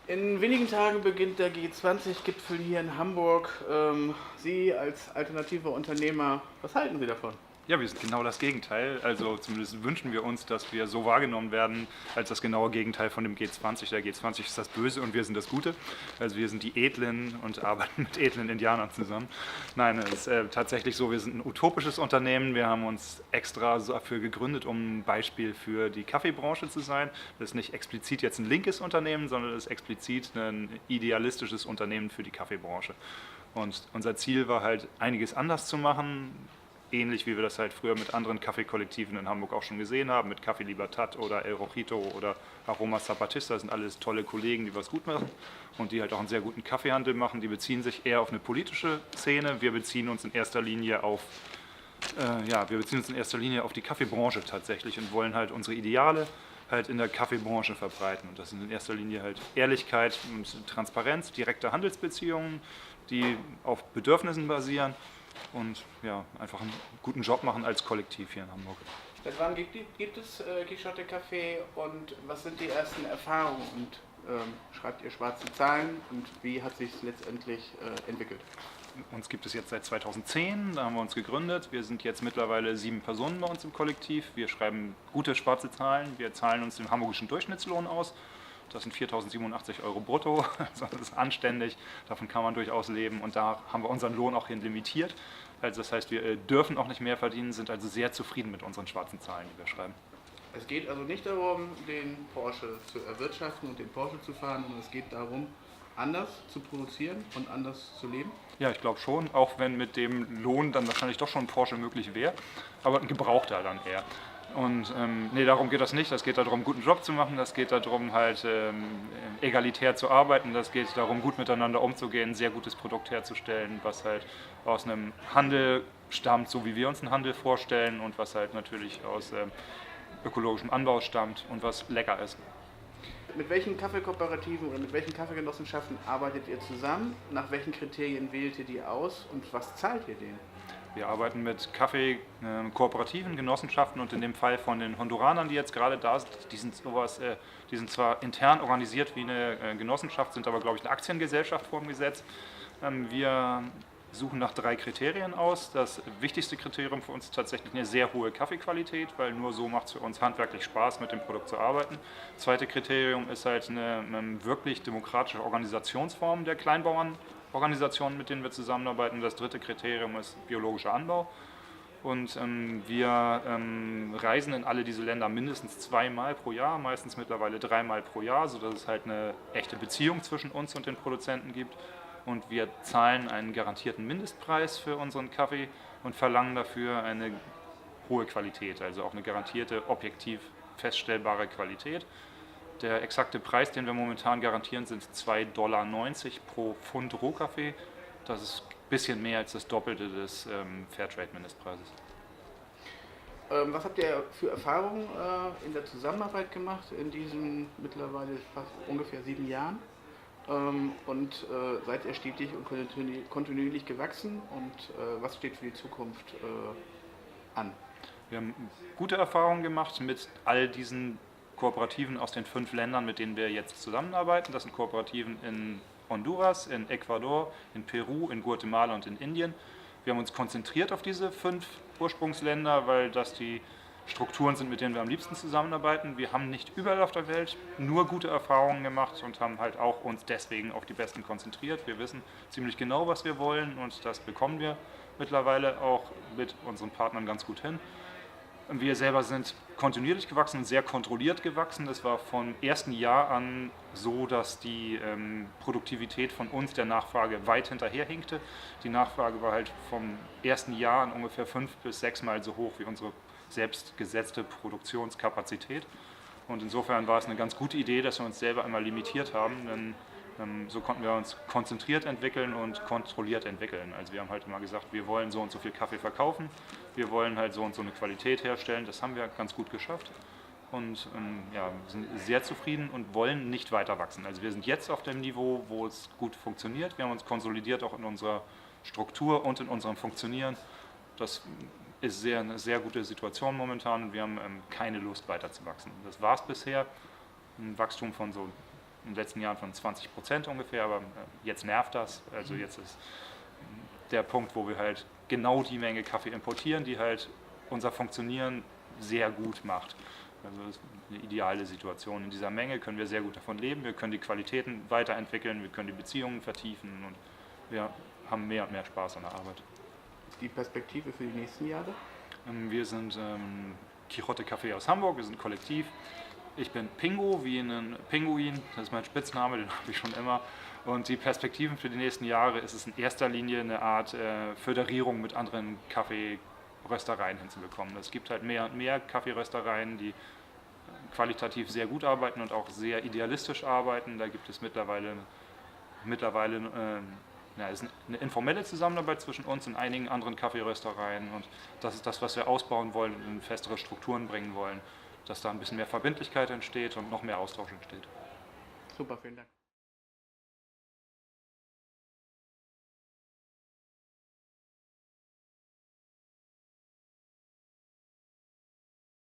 In wenigen Tagen beginnt der G20-Gipfel hier in Hamburg. Sie als alternativer Unternehmer, was halten Sie davon? Ja, wir sind genau das Gegenteil. Also zumindest wünschen wir uns, dass wir so wahrgenommen werden als das genaue Gegenteil von dem G20. Der G20 ist das Böse und wir sind das Gute. Also wir sind die Edlen und arbeiten mit edlen Indianern zusammen. Nein, es ist tatsächlich so, wir sind ein utopisches Unternehmen. Wir haben uns extra dafür gegründet, um ein Beispiel für die Kaffeebranche zu sein. Das ist nicht explizit jetzt ein linkes Unternehmen, sondern das ist explizit ein idealistisches Unternehmen für die Kaffeebranche. Und unser Ziel war halt, einiges anders zu machen, ähnlich wie wir das halt früher mit anderen Kaffeekollektiven in Hamburg auch schon gesehen haben, mit Café Libertad oder El Rojito oder Aroma Zapatista. Das sind alles tolle Kollegen, die was gut machen und die halt auch einen sehr guten Kaffeehandel machen. Die beziehen sich eher auf eine politische Szene. Wir beziehen uns in erster Linie auf die Kaffeebranche tatsächlich und wollen halt unsere Ideale halt in der Kaffeebranche verbreiten. Und das sind in erster Linie halt Ehrlichkeit und Transparenz, direkte Handelsbeziehungen, die auf Bedürfnissen basieren und ja, einfach einen guten Job machen als Kollektiv hier in Hamburg. Seit wann gibt es Quixote Café und was sind die ersten Erfahrungen? Und schreibt ihr schwarze Zahlen und wie hat sich es letztendlich entwickelt? Uns gibt es jetzt seit 2010, da haben wir uns gegründet. Wir sind jetzt mittlerweile 7 Personen bei uns im Kollektiv. Wir schreiben gute schwarze Zahlen. Wir zahlen uns den hamburgischen Durchschnittslohn aus. Das sind 4.087 Euro brutto, also das ist anständig, davon kann man durchaus leben und da haben wir unseren Lohn auch hin limitiert. Also das heißt, wir dürfen auch nicht mehr verdienen, sind also sehr zufrieden mit unseren schwarzen Zahlen, die wir schreiben. Es geht also nicht darum, den Porsche zu erwirtschaften und den Porsche zu fahren, sondern es geht darum, anders zu produzieren und anders zu leben? Ja, ich glaube schon, auch wenn mit dem Lohn dann wahrscheinlich doch schon ein Porsche möglich wäre, aber ein gebrauchter dann eher. Und nee, darum geht das nicht. Es geht darum, einen guten Job zu machen. Das geht darum, halt egalitär zu arbeiten. Das geht darum, gut miteinander umzugehen, ein sehr gutes Produkt herzustellen, was halt aus einem Handel stammt, so wie wir uns einen Handel vorstellen und was halt natürlich aus ökologischem Anbau stammt und was lecker ist. Mit welchen Kaffeekooperativen oder mit welchen Kaffeegenossenschaften arbeitet ihr zusammen? Nach welchen Kriterien wählt ihr die aus und was zahlt ihr denen? Wir arbeiten mit Kaffee-Kooperativen, Genossenschaften und in dem Fall von den Honduranern, die jetzt gerade da sind. Die sind zwar intern organisiert wie eine Genossenschaft, sind aber, glaube ich, eine Aktiengesellschaft vor dem Gesetz. Wir suchen nach 3 Kriterien aus. Das wichtigste Kriterium für uns ist tatsächlich eine sehr hohe Kaffeequalität, weil nur so macht es für uns handwerklich Spaß, mit dem Produkt zu arbeiten. Das zweite Kriterium ist halt eine wirklich demokratische Organisationsform der Kleinbauernorganisationen, mit denen wir zusammenarbeiten. Das dritte Kriterium ist biologischer Anbau. Und wir reisen in alle diese Länder mindestens 2-mal pro Jahr, meistens mittlerweile 3-mal pro Jahr, sodass es halt eine echte Beziehung zwischen uns und den Produzenten gibt. Und wir zahlen einen garantierten Mindestpreis für unseren Kaffee und verlangen dafür eine hohe Qualität, also auch eine garantierte, objektiv feststellbare Qualität. Der exakte Preis, den wir momentan garantieren, sind 2,90 Dollar pro Pfund Rohkaffee. Das ist ein bisschen mehr als das Doppelte des Fairtrade-Mindestpreises. Was habt ihr für Erfahrungen in der Zusammenarbeit gemacht in diesen mittlerweile fast ungefähr 7 Jahren? Und seid ihr stetig und kontinuierlich gewachsen und was steht für die Zukunft an? Wir haben gute Erfahrungen gemacht mit all diesen Kooperativen aus den 5 Ländern, mit denen wir jetzt zusammenarbeiten. Das sind Kooperativen in Honduras, in Ecuador, in Peru, in Guatemala und in Indien. Wir haben uns konzentriert auf diese 5 Ursprungsländer, weil das die Strukturen sind, mit denen wir am liebsten zusammenarbeiten. Wir haben nicht überall auf der Welt nur gute Erfahrungen gemacht und haben halt auch uns deswegen auf die Besten konzentriert. Wir wissen ziemlich genau, was wir wollen und das bekommen wir mittlerweile auch mit unseren Partnern ganz gut hin. Wir selber sind kontinuierlich gewachsen und sehr kontrolliert gewachsen. Es war vom ersten Jahr an so, dass die Produktivität von uns der Nachfrage weit hinterherhinkte. Die Nachfrage war halt vom ersten Jahr an ungefähr 5- bis 6-mal so hoch wie unsere selbst gesetzte Produktionskapazität. Und insofern war es eine ganz gute Idee, dass wir uns selber einmal limitiert haben, denn so konnten wir uns konzentriert entwickeln und kontrolliert entwickeln. Also wir haben halt immer gesagt, wir wollen so und so viel Kaffee verkaufen, wir wollen halt so und so eine Qualität herstellen, das haben wir ganz gut geschafft und ja, sind sehr zufrieden und wollen nicht weiter wachsen. Also wir sind jetzt auf dem Niveau, wo es gut funktioniert, wir haben uns konsolidiert auch in unserer Struktur und in unserem Funktionieren. Das ist eine sehr gute Situation momentan und wir haben keine Lust weiter zu wachsen. Das war es bisher, ein Wachstum von so in den letzten Jahren von 20% ungefähr, aber jetzt nervt das. Also jetzt ist der Punkt, wo wir halt genau die Menge Kaffee importieren, die halt unser Funktionieren sehr gut macht. Also das ist eine ideale Situation. In dieser Menge können wir sehr gut davon leben, wir können die Qualitäten weiterentwickeln, wir können die Beziehungen vertiefen und wir haben mehr und mehr Spaß an der Arbeit. Die Perspektive für die nächsten Jahre? Wir sind Quixote Café aus Hamburg, wir sind Kollektiv. Ich bin Pingo, wie ein Pinguin, das ist mein Spitzname, den habe ich schon immer. Und die Perspektiven für die nächsten Jahre ist es in erster Linie eine Art Föderierung mit anderen Kaffeeröstereien hinzubekommen. Es gibt halt mehr und mehr Kaffeeröstereien, die qualitativ sehr gut arbeiten und auch sehr idealistisch arbeiten. Da gibt es mittlerweile ist eine informelle Zusammenarbeit zwischen uns und einigen anderen Kaffeeröstereien und das ist das, was wir ausbauen wollen und in festere Strukturen bringen wollen, dass da ein bisschen mehr Verbindlichkeit entsteht und noch mehr Austausch entsteht. Super, vielen Dank.